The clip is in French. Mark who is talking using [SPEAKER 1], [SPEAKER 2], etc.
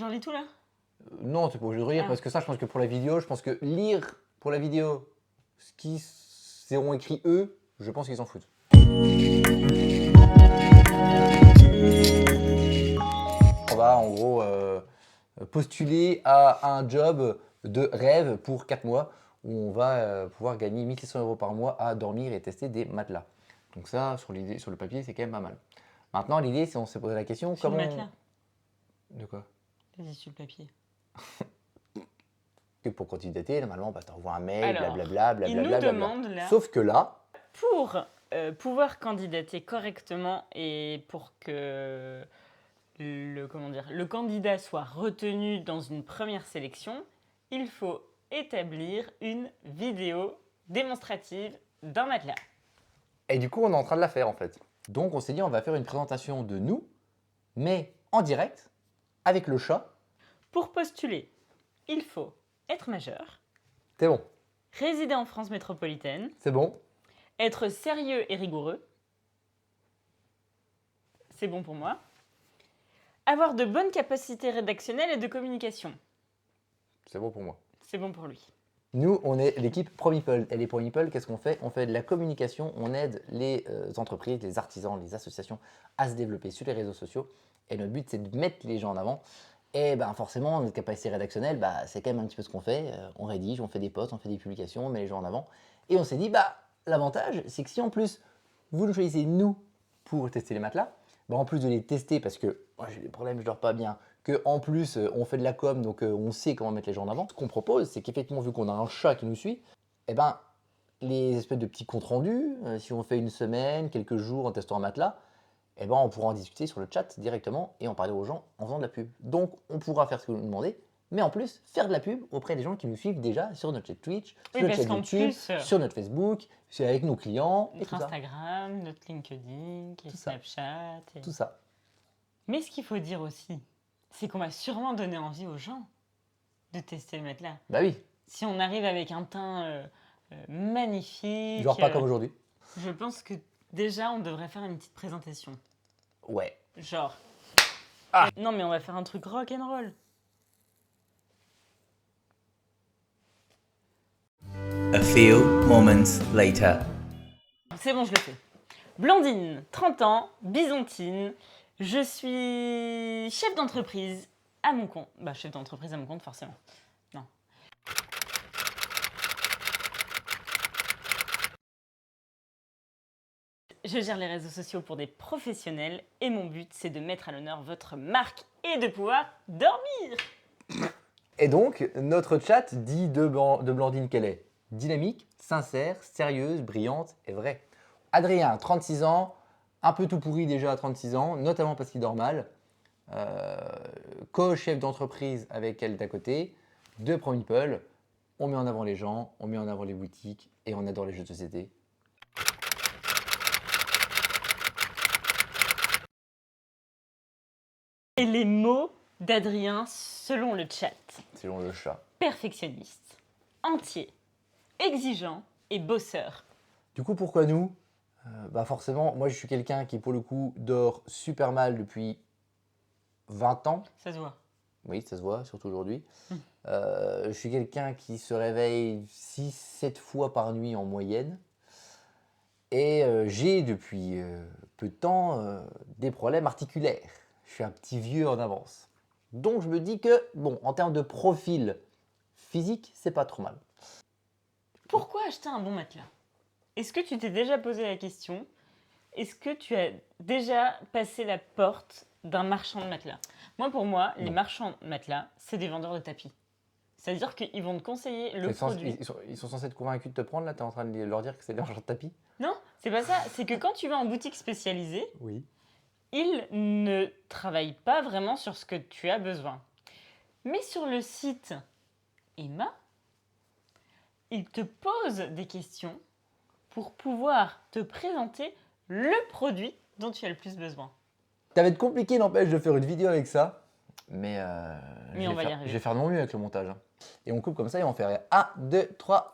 [SPEAKER 1] j'en lis tout là?
[SPEAKER 2] Non, tu n'es pas obligé de relire parce que ça, je pense que pour la vidéo, je pense que lire pour la vidéo ce qu'ils seront écrit eux, je pense qu'ils s'en foutent. On va en gros postuler à un job de rêve pour 4 mois où on va pouvoir gagner 1 600 € par mois à dormir et tester des matelas. Donc ça, sur le papier, c'est quand même pas mal. Maintenant, l'idée, c'est on s'est posé la question,
[SPEAKER 1] Sur le
[SPEAKER 2] comment...
[SPEAKER 1] matelas.
[SPEAKER 2] De quoi?
[SPEAKER 1] Vas-y, sur le papier.
[SPEAKER 2] Que pour candidater, normalement, bah, tu envoies un mail,
[SPEAKER 1] Alors,
[SPEAKER 2] blablabla,
[SPEAKER 1] il nous
[SPEAKER 2] blablabla.
[SPEAKER 1] demande là,
[SPEAKER 2] Sauf que là,
[SPEAKER 1] pour pouvoir candidater correctement et pour que le candidat soit retenu dans une première sélection, il faut établir une vidéo démonstrative d'un matelas.
[SPEAKER 2] et du coup, on est en train de la faire en fait. Donc, on s'est dit, on va faire une présentation de nous, mais en direct, avec le chat.
[SPEAKER 1] Pour postuler, il faut être majeur,
[SPEAKER 2] C'est bon,
[SPEAKER 1] résider en France métropolitaine,
[SPEAKER 2] c'est bon.
[SPEAKER 1] être sérieux et rigoureux, c'est bon pour moi, avoir de bonnes capacités rédactionnelles et de communication,
[SPEAKER 2] C'est bon pour moi.
[SPEAKER 1] c'est bon pour lui.
[SPEAKER 2] Nous, on est l'équipe ProMeeple. Et les ProMeeple, qu'est-ce qu'on fait? On fait de la communication, on aide les entreprises, les artisans, les associations à se développer sur les réseaux sociaux. Et notre but, c'est de mettre les gens en avant. Et ben forcément, notre capacité rédactionnelle, bah, c'est quand même un petit peu ce qu'on fait. On rédige, on fait des posts, on fait des publications, on met les gens en avant. Et on s'est dit, bah, l'avantage, c'est que si en plus, vous nous choisissez nous pour tester les matelas, bah, en plus de les tester, parce que moi j'ai des problèmes, je dors pas bien, qu'en plus on fait de la com, donc on sait comment mettre les gens en avant. Ce qu'on propose, c'est qu'effectivement, vu qu'on a un chat qui nous suit, eh ben, les espèces de petits comptes rendus, si on fait une semaine, quelques jours en testant un matelas, eh ben, on pourra en discuter sur le chat directement et en parler aux gens en faisant de la pub. Donc on pourra faire ce que vous nous demandez, mais en plus faire de la pub auprès des gens qui nous suivent déjà sur notre chaîne Twitch, sur
[SPEAKER 1] Oui,
[SPEAKER 2] notre
[SPEAKER 1] parce
[SPEAKER 2] chaîne
[SPEAKER 1] qu'en
[SPEAKER 2] YouTube,
[SPEAKER 1] plus,
[SPEAKER 2] sur notre Facebook, avec nos clients et
[SPEAKER 1] notre
[SPEAKER 2] tout ça.
[SPEAKER 1] Instagram, notre LinkedIn,
[SPEAKER 2] Tout ça.
[SPEAKER 1] Snapchat.
[SPEAKER 2] Tout ça.
[SPEAKER 1] Mais ce qu'il faut dire aussi, c'est qu'on va sûrement donner envie aux gens de tester le matelas.
[SPEAKER 2] Bah oui,
[SPEAKER 1] Si on arrive avec un teint magnifique,
[SPEAKER 2] genre pas comme aujourd'hui.
[SPEAKER 1] je pense que déjà on devrait faire une petite présentation.
[SPEAKER 2] Ouais.
[SPEAKER 1] Genre.
[SPEAKER 2] Ah.
[SPEAKER 1] Non, mais on va faire un truc rock and roll.
[SPEAKER 3] A few moments later.
[SPEAKER 1] C'est bon, je le fais. Blandine, 30 ans, bisontine. Je suis chef d'entreprise à mon compte. Bah, chef d'entreprise à mon compte, forcément. Non. Je gère les réseaux sociaux pour des professionnels et mon but, c'est de mettre à l'honneur votre marque et de pouvoir dormir.
[SPEAKER 2] Et donc, notre chat dit de Blandine qu'elle est dynamique, sincère, sérieuse, brillante et vraie. Adrien, 36 ans, un peu tout pourri déjà à 36 ans, notamment parce qu'il dort mal. Co-chef d'entreprise avec elle d'à côté, de ProMeeple. On met en avant les gens, on met en avant les boutiques et on adore les jeux de société.
[SPEAKER 1] Et les mots d'Adrien selon le chat.
[SPEAKER 2] Selon le chat.
[SPEAKER 1] Perfectionniste, entier, exigeant et bosseur.
[SPEAKER 2] Du coup, pourquoi nous? Bah forcément, moi je suis quelqu'un qui pour le coup dort super mal depuis 20 ans.
[SPEAKER 1] Ça se voit.
[SPEAKER 2] Oui, ça se voit, surtout aujourd'hui. Je suis quelqu'un qui se réveille 6-7 fois par nuit en moyenne. Et j'ai depuis peu de temps des problèmes articulaires. Je suis un petit vieux en avance. Donc je me dis que, bon, en termes de profil physique, c'est pas trop mal.
[SPEAKER 1] Pourquoi acheter un bon matelas? Est-ce que tu t'es déjà posé la question? Est-ce que tu as déjà passé la porte d'un marchand de matelas? Moi, pour moi, les marchands de matelas, c'est des vendeurs de tapis. C'est-à-dire qu'ils vont te conseiller le produit.
[SPEAKER 2] Ils sont censés être convaincus de te prendre là? Tu es en train de leur dire que c'est leur genre de tapis?
[SPEAKER 1] Non, c'est pas ça. C'est que quand tu vas en boutique spécialisée,
[SPEAKER 2] Oui.
[SPEAKER 1] ils ne travaillent pas vraiment sur ce que tu as besoin. Mais sur le site Emma, ils te posent des questions pour pouvoir te présenter le produit dont tu as le plus besoin.
[SPEAKER 2] Ça va être compliqué, n'empêche, de faire une vidéo avec ça. Mais,
[SPEAKER 1] On va y arriver.
[SPEAKER 2] Je vais faire de mon mieux avec le montage. Hein. Et on coupe comme ça et on fait 1, 2, 3.